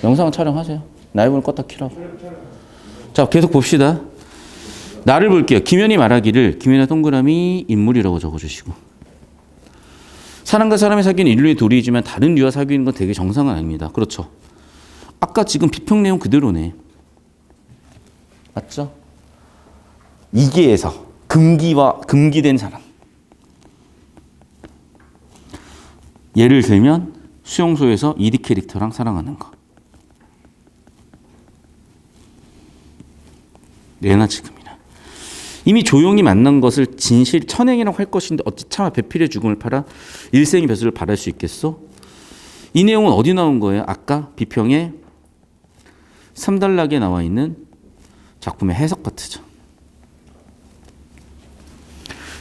영상 촬영하세요. 라이브는 껐다 켜라고. 자, 계속 봅시다. 나를 볼게요. 김현이 말하기를 김현이 동그라미 인물이라고 적어주시고. 사람과 사람이 사귀는 인류의 도리이지만 다른 류와 사귀는 건 되게 정상은 아닙니다. 그렇죠. 아까 지금 비평 내용 그대로네. 맞죠? 이계에서 금기와 금기된 사람. 예를 들면 수용소에서 이디 캐릭터랑 사랑하는 거. 예나 지금이나. 이미 조용히 만난 것을 진실 천행이라고 할 것인데 어찌 차마 배필의 죽음을 팔아 일생의 벼슬을 바랄 수 있겠소? 이 내용은 어디 나온 거예요? 아까 비평에 3단락에 나와 있는 작품의 해석 파트죠.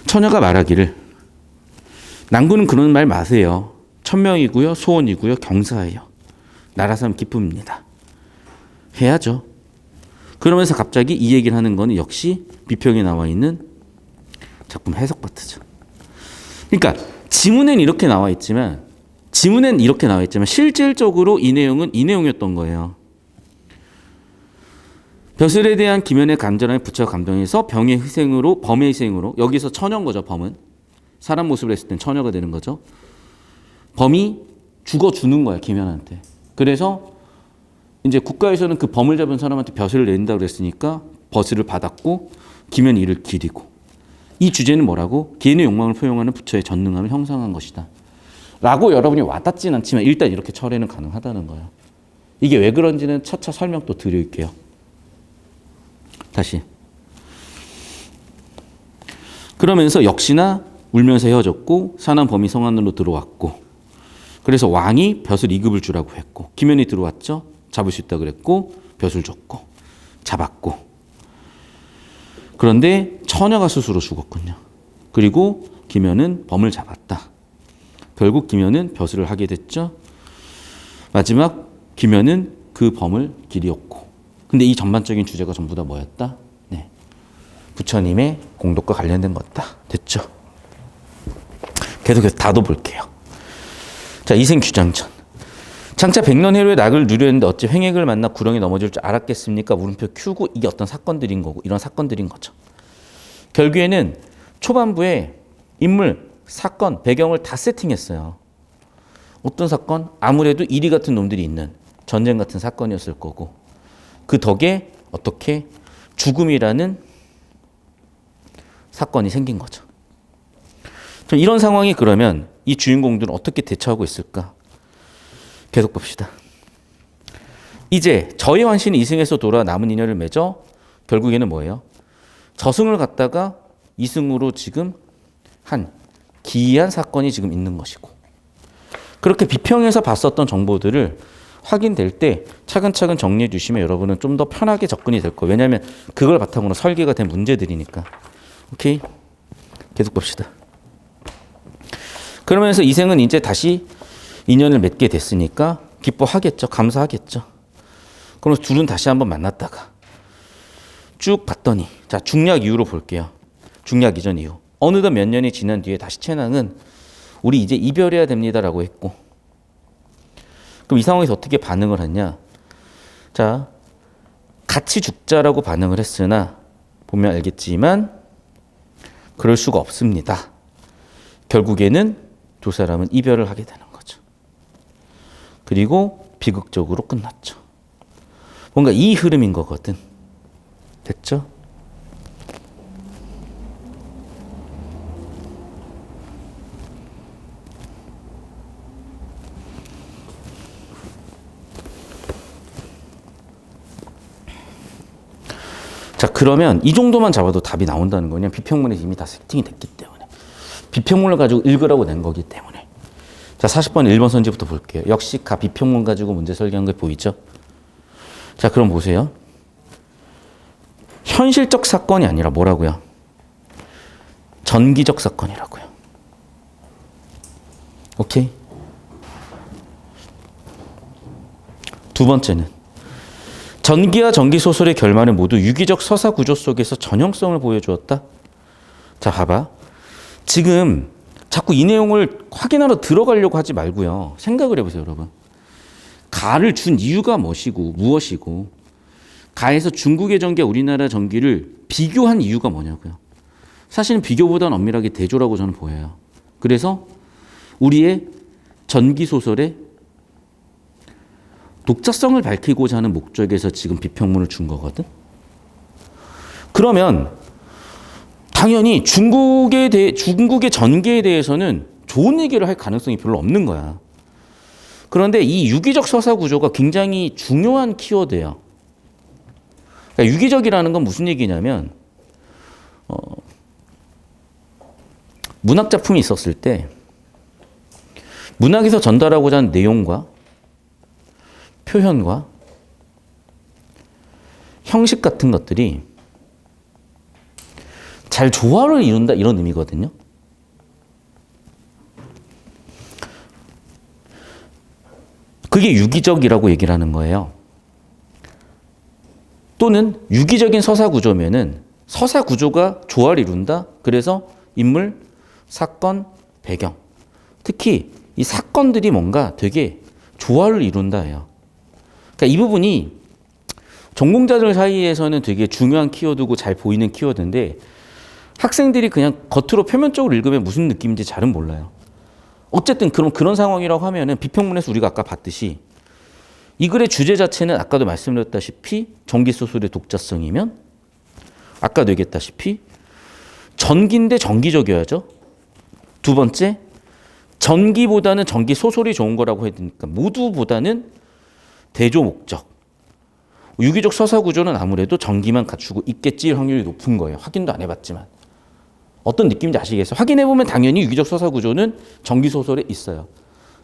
처녀가 말하기를 난구는 그런 말 마세요. 천명이고요. 소원이고요. 경사예요. 나라삼 기쁨입니다. 해야죠. 그러면서 갑자기 이 얘기를 하는 거는 역시 비평에 나와 있는 작품 해석 파트죠. 그러니까 지문엔 이렇게 나와 있지만 실질적으로 이 내용은 이 내용이었던 거예요. 벼슬에 대한 김현의 간절함에 부처가 감동해서 범의 희생으로 여기서 처녀인 거죠. 범은 사람 모습을 했을 땐 처녀가 되는 거죠. 범이 죽어주는 거야 김현한테. 그래서 이제 국가에서는 그 범을 잡은 사람한테 벼슬을 낸다고 그랬으니까 벼슬을 받았고 김현이 이를 기리고. 이 주제는 뭐라고? 개인의 욕망을 포용하는 부처의 전능함을 형상한 것이다 라고 여러분이 와닿진 않지만 일단 이렇게 철회는 가능하다는 거예요. 이게 왜 그런지는 차차 설명 또 드릴게요. 다시. 그러면서 역시나 울면서 헤어졌고 사난 범이 성 안으로 들어왔고 그래서 왕이 벼슬 2급을 주라고 했고 김현이 들어왔죠. 잡을 수 있다 그랬고 벼슬 줬고 잡았고 그런데 처녀가 스스로 죽었군요. 그리고 김현은 범을 잡았다. 결국 김현은 벼슬을 하게 됐죠. 마지막 김현은 그 범을 기리었고 근데 이 전반적인 주제가 전부 다 뭐였다? 네. 부처님의 공덕과 관련된 거다. 됐죠? 계속해서 다도 볼게요. 자, 이생 규장전. 장차 100년 해로의 낙을 누렸는데 어찌 횡액을 만나 구렁이 넘어질 줄 알았겠습니까? 물음표 큐고 이게 어떤 사건들인 거고 이런 사건들인 거죠. 결국에는 초반부에 인물, 사건, 배경을 다 세팅했어요. 어떤 사건? 아무래도 이리 같은 놈들이 있는 전쟁 같은 사건이었을 거고 그 덕에 어떻게 죽음이라는 사건이 생긴 거죠. 이런 상황이 그러면 이 주인공들은 어떻게 대처하고 있을까? 계속 봅시다. 이제 저의 환신이 이승에서 돌아 남은 인연을 맺어 결국에는 뭐예요? 저승을 갔다가 이승으로 지금 한 기이한 사건이 지금 있는 것이고 그렇게 비평에서 봤었던 정보들을 확인될 때 차근차근 정리해 주시면 여러분은 좀 더 편하게 접근이 될 거예요. 왜냐하면 그걸 바탕으로 설계가 된 문제들이니까. 오케이? 계속 봅시다. 그러면서 이생은 이제 다시 인연을 맺게 됐으니까 기뻐하겠죠. 감사하겠죠. 그러면서 둘은 다시 한번 만났다가 쭉 봤더니 자 중략 이후로 볼게요. 중략 이전 이후. 어느덧 몇 년이 지난 뒤에 다시 채낭은 우리 이제 이별해야 됩니다라고 했고 그럼 이 상황에서 어떻게 반응을 했냐. 자 같이 죽자라고 반응을 했으나 보면 알겠지만 그럴 수가 없습니다. 결국에는 두 사람은 이별을 하게 되는 거죠. 그리고 비극적으로 끝났죠. 뭔가 이 흐름인 거거든. 됐죠? 자 그러면 이 정도만 잡아도 답이 나온다는 거냐. 비평문에 이미 다 세팅이 됐기 때문에. 비평문을 가지고 읽으라고 낸 거기 때문에. 자 40번 1번 선지부터 볼게요. 역시 비평문 가지고 문제 설계한 거 보이죠? 자 그럼 보세요. 현실적 사건이 아니라 뭐라고요? 전기적 사건이라고요. 오케이? 두 번째는 전기와 전기소설의 결말은 모두 유기적 서사 구조 속에서 전형성을 보여주었다. 자, 봐봐. 지금 자꾸 이 내용을 확인하러 들어가려고 하지 말고요. 생각을 해보세요, 여러분. 가를 준 이유가 무엇이고 가에서 중국의 전기와 우리나라 전기를 비교한 이유가 뭐냐고요. 사실은 비교보다는 엄밀하게 대조라고 저는 보여요. 그래서 우리의 전기 소설의 독자성을 밝히고자 하는 목적에서 지금 비평문을 준 거거든. 그러면 당연히 중국의 전기에 대해서는 좋은 얘기를 할 가능성이 별로 없는 거야. 그런데 이 유기적 서사 구조가 굉장히 중요한 키워드예요. 그러니까 유기적이라는 건 무슨 얘기냐면 문학 작품이 있었을 때 문학에서 전달하고자 하는 내용과 표현과 형식 같은 것들이 잘 조화를 이룬다 이런 의미거든요. 그게 유기적이라고 얘기를 하는 거예요. 또는 유기적인 서사 구조면은 서사 구조가 조화를 이룬다. 그래서 인물, 사건, 배경. 특히 이 사건들이 뭔가 되게 조화를 이룬다예요. 그러니까 이 부분이 전공자들 사이에서는 되게 중요한 키워드고 잘 보이는 키워드인데 학생들이 그냥 겉으로 표면적으로 읽으면 무슨 느낌인지 잘은 몰라요. 어쨌든 그런 상황이라고 하면은 비평문에서 우리가 아까 봤듯이 이 글의 주제 자체는 아까도 말씀드렸다시피 전기소설의 독자성이면 아까도 얘기했다시피 전기인데 전기적이어야죠. 두 번째, 전기보다는 전기소설이 좋은 거라고 해야 되니까 모두보다는 대조 목적. 유기적 서사 구조는 아무래도 전기만 갖추고 있겠지 확률이 높은 거예요. 확인도 안 해봤지만. 어떤 느낌인지 아시겠어요? 확인해보면 당연히 유기적 서사 구조는 전기소설에 있어요.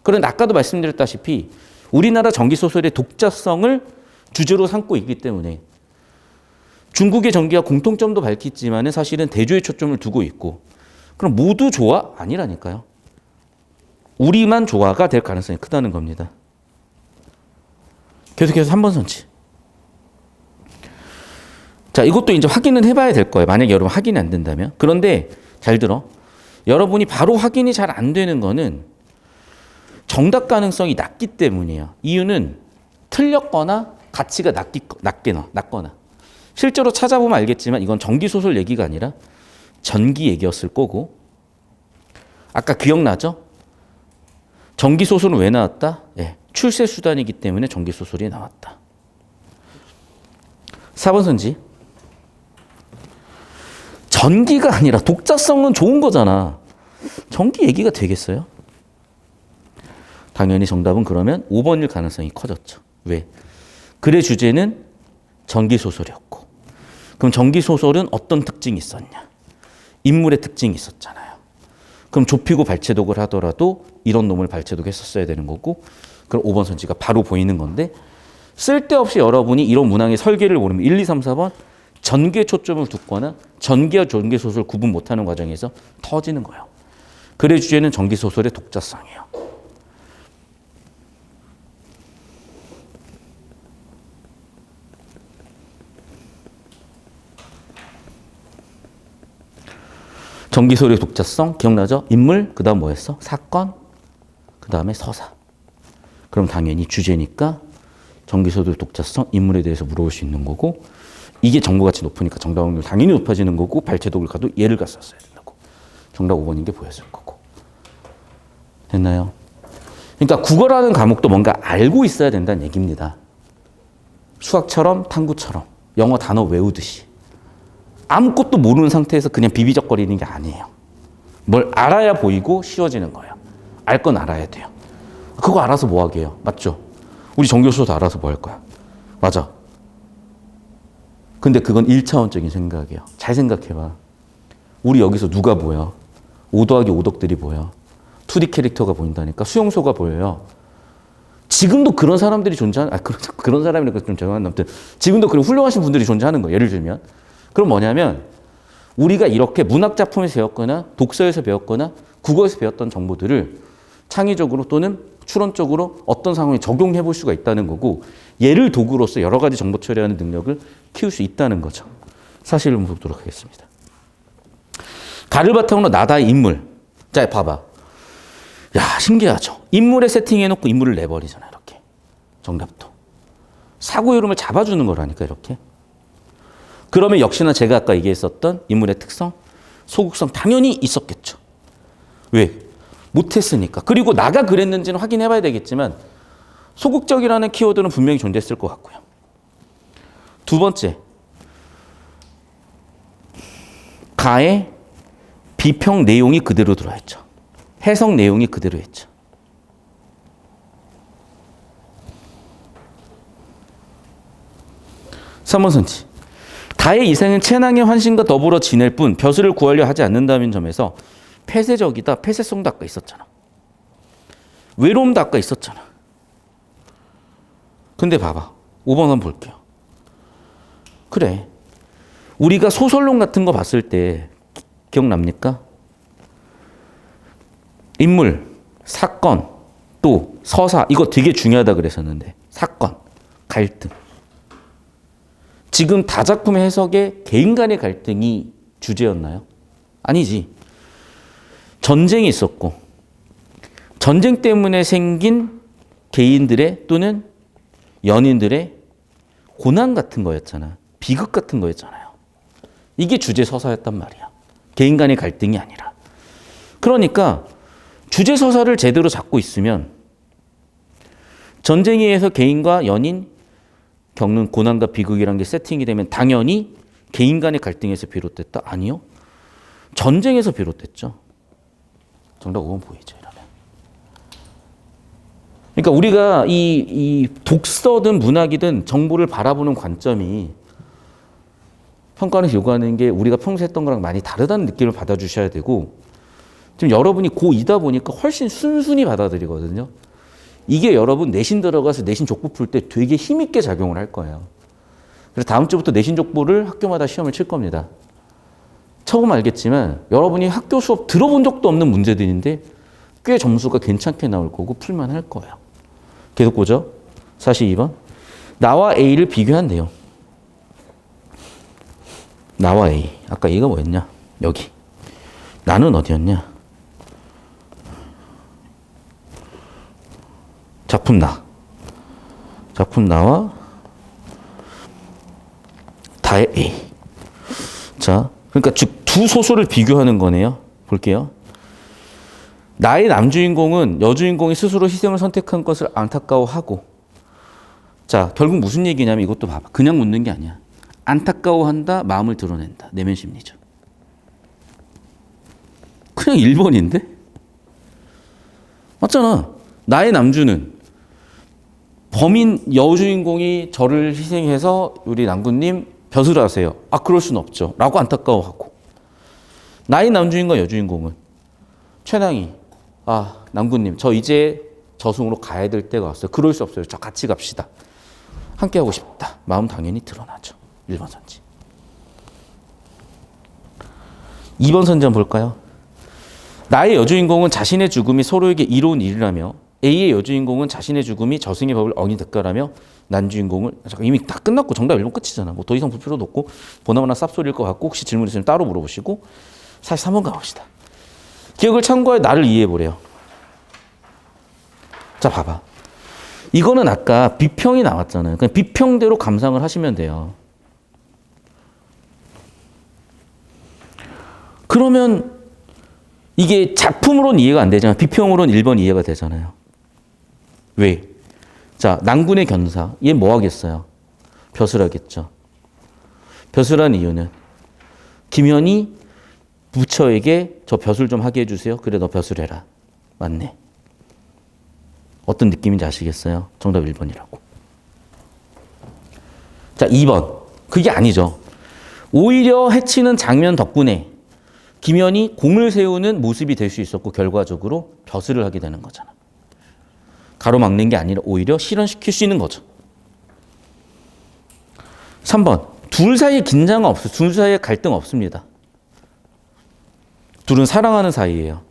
그런데 아까도 말씀드렸다시피 우리나라 전기소설의 독자성을 주제로 삼고 있기 때문에 중국의 전기와 공통점도 밝혔지만 사실은 대조에 초점을 두고 있고 그럼 모두 조화? 아니라니까요. 우리만 조화가 될 가능성이 크다는 겁니다. 계속해서 3번 선지. 자, 이것도 이제 확인은 해봐야 될 거예요. 만약에 여러분 확인이 안 된다면. 그런데 잘 들어. 여러분이 바로 확인이 잘 안 되는 거는 정답 가능성이 낮기 때문이에요. 이유는 틀렸거나 가치가 낮거나. 실제로 찾아보면 알겠지만 이건 전기소설 얘기가 아니라 전기 얘기였을 거고. 아까 기억나죠? 전기소설은 왜 나왔다? 네, 출세 수단이기 때문에 전기소설이 나왔다. 4번 선지. 전기가 아니라 독자성은 좋은 거잖아. 전기 얘기가 되겠어요? 당연히 정답은 그러면 5번일 가능성이 커졌죠. 왜? 글의 주제는 전기소설이었고. 그럼 전기소설은 어떤 특징이 있었냐? 인물의 특징이 있었잖아요. 그럼 좁히고 발췌독을 하더라도 이런 놈을 발췌독했었어야 되는 거고 그럼 5번 선지가 바로 보이는 건데 쓸데없이 여러분이 이런 문항의 설계를 모르면 1, 2, 3, 4번 전기에 초점을 두거나 전기와 전기소설 구분 못하는 과정에서 터지는 거예요. 글의 주제는 전기소설의 독자성이에요. 전기소설의 독자성 기억나죠? 인물, 그 다음 뭐였어? 사건, 그 다음에 서사. 그럼 당연히 주제니까 전기소설의 독자성, 인물에 대해서 물어볼 수 있는 거고 이게 정보가치 높으니까 정답 확률 당연히 높아지는 거고 발췌독을 가도 얘를 갔었어야 된다고. 정답 5번인 게 보였을 거고. 됐나요? 그러니까 국어라는 과목도 뭔가 알고 있어야 된다는 얘기입니다. 수학처럼 탐구처럼 영어 단어 외우듯이. 아무것도 모르는 상태에서 그냥 비비적거리는 게 아니에요. 뭘 알아야 보이고 쉬워지는 거예요. 알 건 알아야 돼요. 그거 알아서 뭐 하게요? 맞죠? 우리 정교수도 알아서 뭐 할 거야? 맞아. 근데 그건 1차원적인 생각이에요. 잘 생각해봐. 우리 여기서 누가 보여? 5 더하기 5덕들이 보여. 2D 캐릭터가 보인다니까. 수용소가 보여요. 지금도 그런 사람들이 존재하는, 그런 사람이니까 좀 죄송한데, 아무튼 지금도 그런 훌륭하신 분들이 존재하는 거예요. 예를 들면. 그럼 뭐냐면, 우리가 이렇게 문학작품에서 배웠거나, 독서에서 배웠거나, 국어에서 배웠던 정보들을 창의적으로 또는 추론적으로 어떤 상황에 적용해 볼 수가 있다는 거고, 얘를 도구로서 여러 가지 정보 처리하는 능력을 키울 수 있다는 거죠. 사실을 보도록 하겠습니다. 가를 바탕으로 나다의 인물. 자, 봐봐. 야, 신기하죠? 인물에 세팅해놓고 인물을 내버리잖아, 이렇게. 정답도. 사고의 흐름을 잡아주는 거라니까 이렇게. 그러면 역시나 제가 아까 얘기했었던 인물의 특성, 소극성 당연히 있었겠죠. 왜? 못했으니까. 그리고 나가 그랬는지는 확인해 봐야 되겠지만 소극적이라는 키워드는 분명히 존재했을 것 같고요. 두 번째, 가의 비평 내용이 그대로 들어있죠. 해석 내용이 그대로 있죠. 삼번 선지. 가의 이생은 채낭의 환신과 더불어 지낼 뿐 벼슬을 구하려 하지 않는다는 점에서 폐쇄적이다. 폐쇄성도 아까 있었잖아. 외로움도 아까 있었잖아. 근데 봐봐. 5번 한번 볼게요. 그래. 우리가 소설론 같은 거 봤을 때 기억납니까? 인물, 사건, 또 서사. 이거 되게 중요하다 그랬었는데. 사건, 갈등. 지금 다작품의 해석에 개인 간의 갈등이 주제였나요? 아니지. 전쟁이 있었고 전쟁 때문에 생긴 개인들의 또는 연인들의 고난 같은 거였잖아. 비극 같은 거였잖아요. 이게 주제 서사였단 말이야. 개인 간의 갈등이 아니라. 그러니까 주제 서사를 제대로 잡고 있으면 전쟁에 의해서 개인과 연인 겪는 고난과 비극이라는 게 세팅이 되면 당연히 개인 간의 갈등에서 비롯됐다? 아니요. 전쟁에서 비롯됐죠. 정답 5번 보이죠, 이러면. 그러니까 우리가 이 독서든 문학이든 정보를 바라보는 관점이 평가를 요구하는 게 우리가 평소에 했던 거랑 많이 다르다는 느낌을 받아주셔야 되고, 지금 여러분이 고2다 보니까 훨씬 순순히 받아들이거든요. 이게 여러분 내신 들어가서 내신 족보 풀 때 되게 힘있게 작용을 할 거예요. 그래서 다음 주부터 내신 족보를 학교마다 시험을 칠 겁니다. 처음 알겠지만 여러분이 학교 수업 들어본 적도 없는 문제들인데 꽤 점수가 괜찮게 나올 거고 풀만 할 거예요. 계속 보죠. 42번. 나와 A를 비교한 내용. 나와 A. 아까 A가 뭐였냐? 여기. 나는 어디였냐? 작품 나. 작품 나와 다의 A. 자, 그러니까 즉 두 소설을 비교하는 거네요. 볼게요. 나의 남주인공은 여주인공이 스스로 희생을 선택한 것을 안타까워하고, 자, 결국 무슨 얘기냐면 이것도 봐봐. 그냥 묻는 게 아니야. 안타까워한다, 마음을 드러낸다. 내면 심리죠. 그냥 1번인데? 맞잖아. 나의 남주는 범인 여주인공이 저를 희생해서 우리 남군님 벼슬을 하세요. 아, 그럴 수는 없죠. 라고 안타까워하고. 나의 남주인과 여주인공은 최낭이, 아, 남군님, 저 이제 저승으로 가야 될 때가 왔어요. 그럴 수 없어요. 저 같이 갑시다. 함께 하고 싶다. 마음 당연히 드러나죠. 1번 선지. 2번 선지 한번 볼까요? 나의 여주인공은 자신의 죽음이 서로에게 이로운 일이라며 A의 여주인공은 자신의 죽음이 저승의 법을 어기듯가라며 난주인공을, 잠깐 이미 다 끝났고 정답 1번 끝이잖아. 뭐 더 이상 볼 필요도 없고 보나마나 쌉소리일 것 같고 혹시 질문 있으면 따로 물어보시고 43번 가봅시다. 기억을 참고해 나를 이해해보래요. 자, 봐봐. 이거는 아까 비평이 나왔잖아요. 그냥 비평대로 감상을 하시면 돼요. 그러면 이게 작품으로는 이해가 안 되잖아요. 비평으로는 1번 이해가 되잖아요. 왜? 자, 난군의 견사. 얘 뭐 하겠어요? 벼슬하겠죠. 벼슬한 이유는 김현이 부처에게 저 벼슬 좀 하게 해주세요. 그래, 너 벼슬해라. 맞네. 어떤 느낌인지 아시겠어요? 정답 1번이라고. 자, 2번. 그게 아니죠. 오히려 해치는 장면 덕분에 김현이 공을 세우는 모습이 될 수 있었고 결과적으로 벼슬을 하게 되는 거잖아. 가로막는 게 아니라 오히려 실현시킬 수 있는 거죠. 3번. 둘 사이에 긴장은 없어요. 둘 사이에 갈등 없습니다. 둘은 사랑하는 사이예요.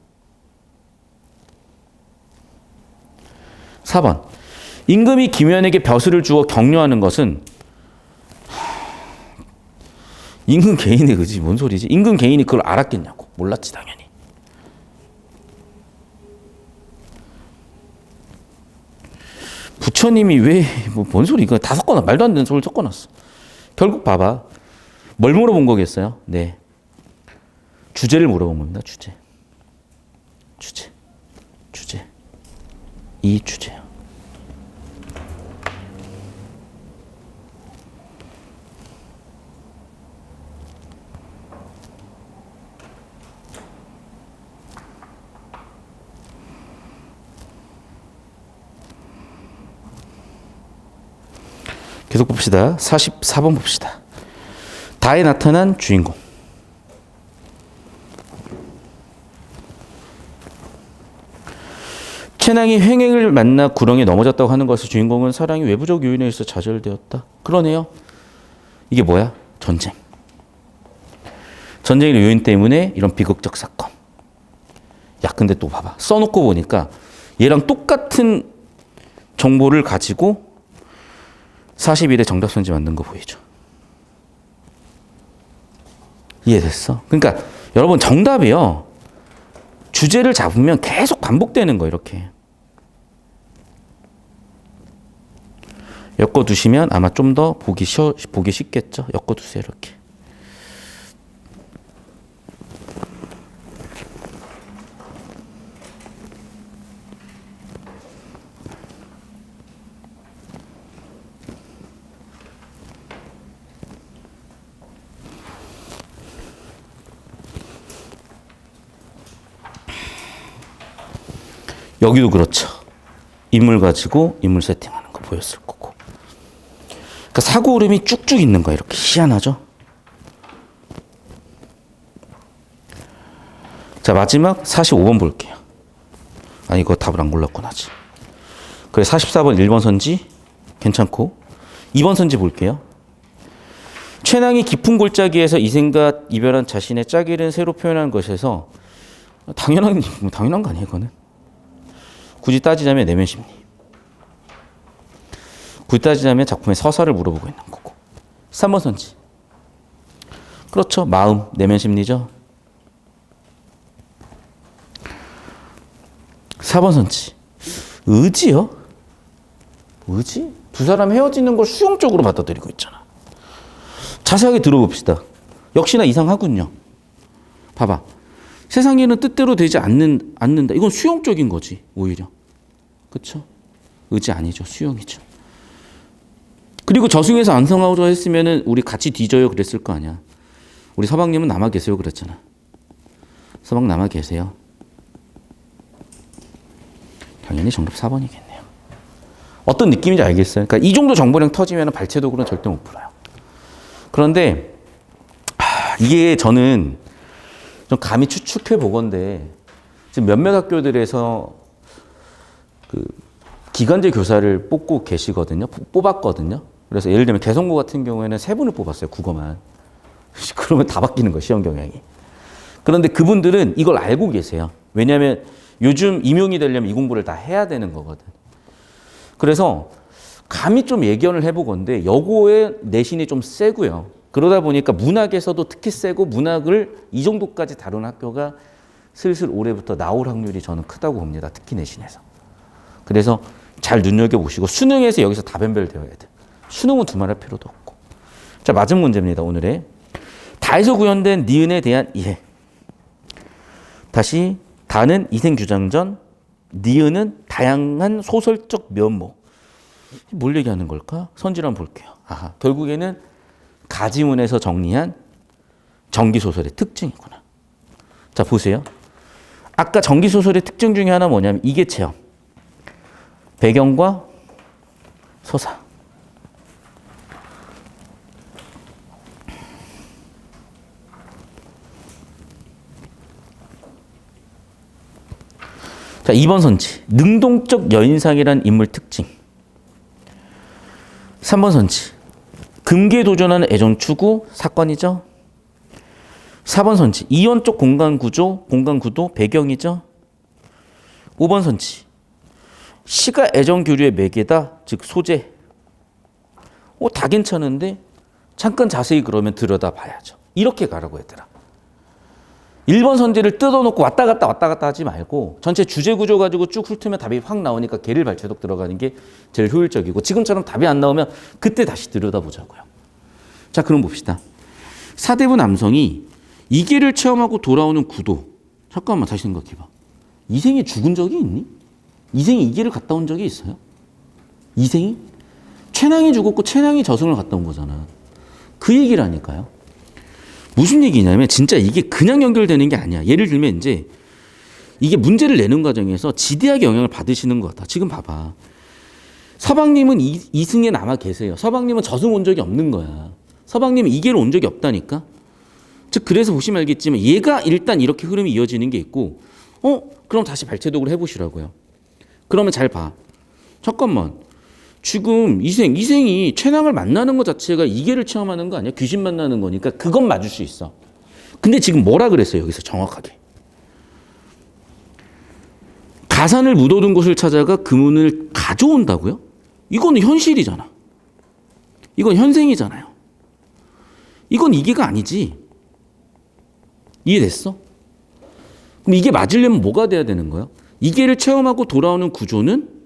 4번. 임금이 김현에게 벼슬을 주어 격려하는 것은 임금 개인의 의지. 뭔 소리지? 임금 개인이 그걸 알았겠냐고. 몰랐지 당연히. 부처님이 왜, 뭔 소리, 이거 다 섞어놨, 말도 안 되는 소리를 섞어놨어. 결국 봐봐. 뭘 물어본 거겠어요? 네. 주제를 물어본 겁니다, 주제. 주제. 이 주제요. 계속 봅시다. 44번 봅시다. 다에 나타난 주인공. 채낭이 횡행을 만나 구렁에 넘어졌다고 하는 것을 주인공은 사랑이 외부적 요인에 의해서 좌절되었다. 그러네요. 이게 뭐야? 전쟁. 전쟁의 요인 때문에 이런 비극적 사건. 야, 근데 또 봐봐. 써놓고 보니까 얘랑 똑같은 정보를 가지고 41의 정답선지 만든 거 보이죠? 이해됐어? 그러니까 여러분 정답이요. 주제를 잡으면 계속 반복되는 거 이렇게. 엮어두시면 아마 좀 더 보기 쉽겠죠? 엮어두세요 이렇게. 여기도 그렇죠. 인물 가지고 인물 세팅하는 거 보였을 거고. 그러니까 사고 흐름이 쭉쭉 있는 거야. 이렇게 희한하죠. 자, 마지막 45번 볼게요. 아니, 이거 답을 안 골랐구나. 그래, 44번 1번 선지 괜찮고 2번 선지 볼게요. 최낭이 깊은 골짜기에서 이생과 이별한 자신의 짝이를 새로 표현한 것에서 당연한 거 아니에요, 이거는. 굳이 따지자면 내면 심리. 굳이 따지자면 작품의 서사를 물어보고 있는 거고. 3번 선지. 그렇죠. 마음, 내면 심리죠. 4번 선지. 의지요? 의지? 두 사람 헤어지는 걸 수용적으로 받아들이고 있잖아. 자세하게 들어봅시다. 역시나 이상하군요. 봐봐. 세상 일은 뜻대로 되지 않는다. 이건 수용적인 거지, 오히려. 그렇죠? 의지 아니죠. 수용이죠. 그리고 저승에서 안성하고자 했으면은 우리 같이 뒤져요 그랬을 거 아니야. 우리 서방님은 남아 계세요 그랬잖아. 서방 남아 계세요. 당연히 정답 4번이겠네요. 어떤 느낌인지 알겠어요? 그러니까 이 정도 정보량 터지면 발췌도구는 절대 못 풀어요. 그런데 이게 저는 좀 감히 추측해 보건데 지금 몇몇 학교들에서 그 기간제 교사를 뽑고 계시거든요. 뽑았거든요. 그래서 예를 들면 개성고 같은 경우에는 3분을 뽑았어요. 국어만. 그러면 다 바뀌는 거예요. 시험 경향이. 그런데 그분들은 이걸 알고 계세요. 왜냐하면 요즘 임용이 되려면 이 공부를 다 해야 되는 거거든. 그래서 감히 좀 예견을 해보건데 여고의 내신이 좀 세고요. 그러다 보니까 문학에서도 특히 세고 문학을 이 정도까지 다룬 학교가 슬슬 올해부터 나올 확률이 저는 크다고 봅니다. 특히 내신에서. 그래서 잘 눈여겨보시고 수능에서 여기서 다 변별되어야 돼. 수능은 두말할 필요도 없고. 자, 마지막 문제입니다. 오늘의. 다에서 구현된 니은에 대한 이해. 다시 다는 이생규장전, 니은은 다양한 소설적 면모. 뭘 얘기하는 걸까? 선지를 한번 볼게요. 아하, 결국에는 가지문에서 정리한 전기소설의 특징이구나. 자, 보세요. 아까 전기소설의 특징 중에 하나 뭐냐면 이게 체험. 배경과 서사. 자, 2번 선지. 능동적 여인상이란 인물 특징. 3번 선지. 금기에 도전하는 애정 추구 사건이죠. 4번 선지. 이원적 공간 구조, 공간 구도 배경이죠. 5번 선지. 시가 애정 교류의 매개다, 즉 소재. 다 괜찮은데 잠깐 자세히 그러면 들여다봐야죠. 이렇게 가라고 얘들아. 1번 선지를 뜯어놓고 왔다 갔다 하지 말고 전체 주제 구조 가지고 쭉 훑으면 답이 확 나오니까 개를 발췌독 들어가는 게 제일 효율적이고 지금처럼 답이 안 나오면 그때 다시 들여다보자고요. 자, 그럼 봅시다. 사대부 남성이 이계를 체험하고 돌아오는 구도. 잠깐만 다시 생각해봐. 이생이 죽은 적이 있니? 이생이 이계를 갔다 온 적이 있어요? 이생이? 최낭이 죽었고 최낭이 저승을 갔다 온 거잖아. 그 얘기라니까요. 무슨 얘기냐면 진짜 이게 그냥 연결되는 게 아니야. 예를 들면 이제 이게 문제를 내는 과정에서 지대하게 영향을 받으시는 것 같아. 지금 봐봐. 서방님은 이승에 남아 계세요. 서방님은 저승 온 적이 없는 거야. 서방님은 이계로 온 적이 없다니까. 즉 그래서 보시면 알겠지만 얘가 일단 이렇게 흐름이 이어지는 게 있고 그럼 다시 발췌독을 해보시라고요. 그러면 잘 봐. 잠깐만. 지금 이생이 최낭을 만나는 것 자체가 이계를 체험하는 거 아니야? 귀신 만나는 거니까 그건 맞을 수 있어. 근데 지금 뭐라 그랬어요? 여기서 정확하게. 가산을 묻어둔 곳을 찾아가 금운을 가져온다고요? 이거는 현실이잖아. 이건 현생이잖아요. 이건 이계가 아니지. 이해됐어? 그럼 이게 맞으려면 뭐가 돼야 되는 거야? 이계를 체험하고 돌아오는 구조는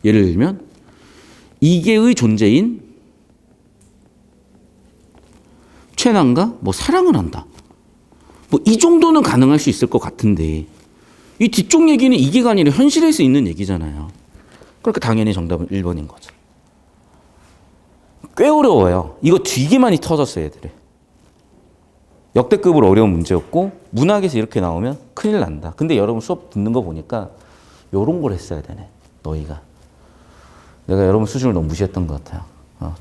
예를 들면 이계의 존재인 최낭과 뭐 사랑을 한다. 뭐 이 정도는 가능할 수 있을 것 같은데 이 뒤쪽 얘기는 이계가 아니라 현실에서 있는 얘기잖아요. 그러니까 당연히 정답은 1번인 거죠. 꽤 어려워요. 이거 되게 많이 터졌어요, 애들이. 역대급으로 어려운 문제였고 문학에서 이렇게 나오면 큰일 난다. 근데 여러분 수업 듣는 거 보니까 이런 걸 했어야 되네. 너희가. 내가 여러분 수준을 너무 무시했던 것 같아요.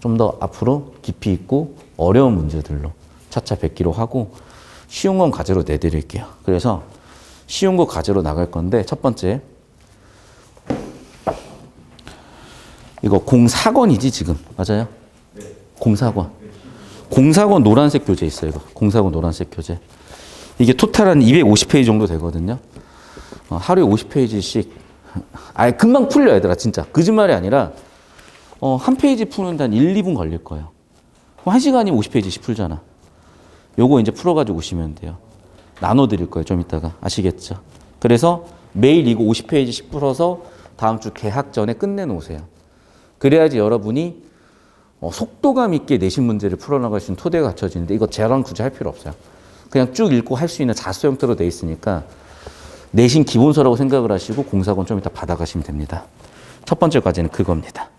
좀 더 앞으로 깊이 있고 어려운 문제들로 차차 뵙기로 하고 쉬운 건 과제로 내드릴게요. 그래서 쉬운 거 과제로 나갈 건데 첫 번째 이거 04권이지 지금 맞아요? 네. 04권. 04권 노란색 교재 있어요. 이거 04권 노란색 교재. 이게 토탈 한 250페이지 정도 되거든요. 하루에 50페이지씩. 아예 금방 풀려 얘들아 진짜. 거짓말이 아니라 한 페이지 푸는데 한 1, 2분 걸릴 거예요. 그럼 1시간이면 50페이지씩 풀잖아. 요거 이제 풀어가지고 오시면 돼요. 나눠드릴 거예요. 좀 이따가. 아시겠죠? 그래서 매일 이거 50페이지씩 풀어서 다음 주 개학 전에 끝내놓으세요. 그래야지 여러분이 속도감 있게 내신 문제를 풀어나갈 수 있는 토대가 갖춰지는데 이거 저랑 굳이 할 필요 없어요. 그냥 쭉 읽고 할 수 있는 자수 형태로 돼 있으니까 내신 기본서라고 생각을 하시고 공사권 좀 이따 받아가시면 됩니다. 첫 번째 과제는 그겁니다.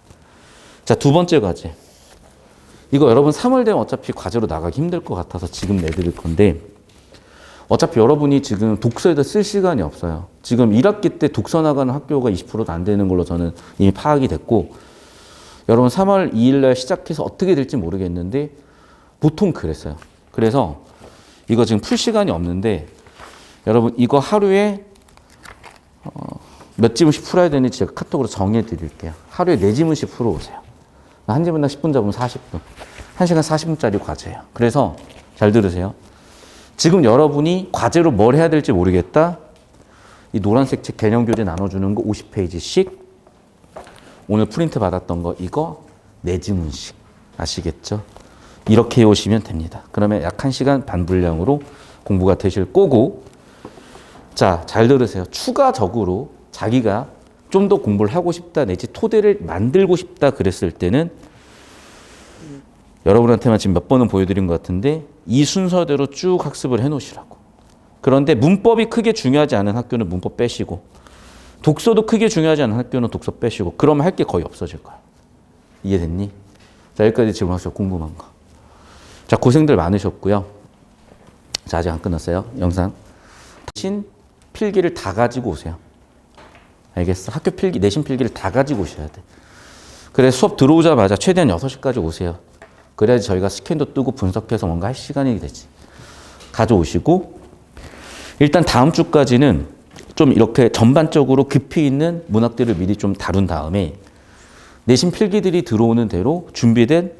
자, 두 번째 과제. 이거 여러분 3월 되면 어차피 과제로 나가기 힘들 것 같아서 지금 내드릴 건데 어차피 여러분이 지금 독서에다 쓸 시간이 없어요. 지금 1학기 때 독서 나가는 학교가 20%도 안 되는 걸로 저는 이미 파악이 됐고 여러분 3월 2일 날 시작해서 어떻게 될지 모르겠는데 보통 그랬어요. 그래서 이거 지금 풀 시간이 없는데 여러분 이거 하루에 몇 지문씩 풀어야 되는지 제가 카톡으로 정해 드릴게요. 하루에 4지문씩 풀어오세요. 한 지문당 10분 잡으면 40분. 1시간 40분짜리 과제예요. 그래서 잘 들으세요. 지금 여러분이 과제로 뭘 해야 될지 모르겠다. 이 노란색 책 개념 교재 나눠주는 거 50페이지씩 오늘 프린트 받았던 거 이거 4지문씩 아시겠죠? 이렇게 해오시면 됩니다. 그러면 약 1시간 반 분량으로 공부가 되실 거고 자, 잘 들으세요. 추가적으로 자기가 좀 더 공부를 하고 싶다 내지 토대를 만들고 싶다 그랬을 때는 여러분한테만 지금 몇 번은 보여드린 것 같은데 이 순서대로 쭉 학습을 해놓으시라고. 그런데 문법이 크게 중요하지 않은 학교는 문법 빼시고 독서도 크게 중요하지 않은 학교는 독서 빼시고 그러면 할 게 거의 없어질 거야. 이해됐니? 자, 여기까지 질문하셨고 궁금한 거. 자, 고생들 많으셨고요. 자, 아직 안 끝났어요. 영상. 대신 필기를 다 가지고 오세요. 알겠어? 학교 필기, 내신 필기를 다 가지고 오셔야 돼. 그래서 수업 들어오자마자 최대한 6시까지 오세요. 그래야지 저희가 스캔도 뜨고 분석해서 뭔가 할 시간이 되지. 가져오시고 일단 다음 주까지는 좀 이렇게 전반적으로 깊이 있는 문학들을 미리 좀 다룬 다음에 내신 필기들이 들어오는 대로 준비된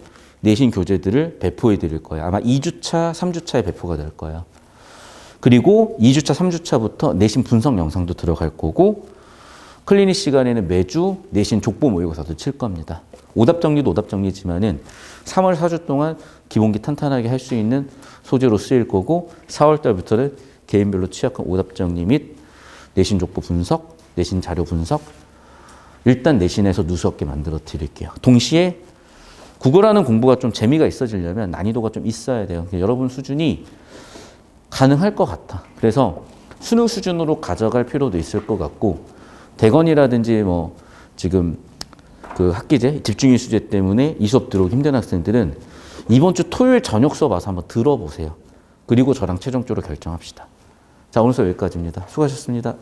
내신 교재들을 배포해 드릴 거예요. 아마 2주차, 3주차에 배포가 될 거예요. 그리고 2주차, 3주차부터 내신 분석 영상도 들어갈 거고 클리닉 시간에는 매주 내신 족보 모의고사도 칠 겁니다. 오답 정리도 오답 정리지만은 3월 4주 동안 기본기 탄탄하게 할 수 있는 소재로 쓰일 거고 4월 달부터는 개인별로 취약한 오답 정리 및 내신 족보 분석, 내신 자료 분석 일단 내신에서 누수없게 만들어 드릴게요. 동시에 국어라는 공부가 좀 재미가 있어지려면 난이도가 좀 있어야 돼요. 여러분 수준이 가능할 것 같아. 그래서 수능 수준으로 가져갈 필요도 있을 것 같고 대건이라든지 뭐 지금 그 학기제 집중일 수제 때문에 이 수업 들어오기 힘든 학생들은 이번 주 토요일 저녁 수업 와서 한번 들어보세요. 그리고 저랑 최종적으로 결정합시다. 자, 오늘 수업 여기까지입니다. 수고하셨습니다.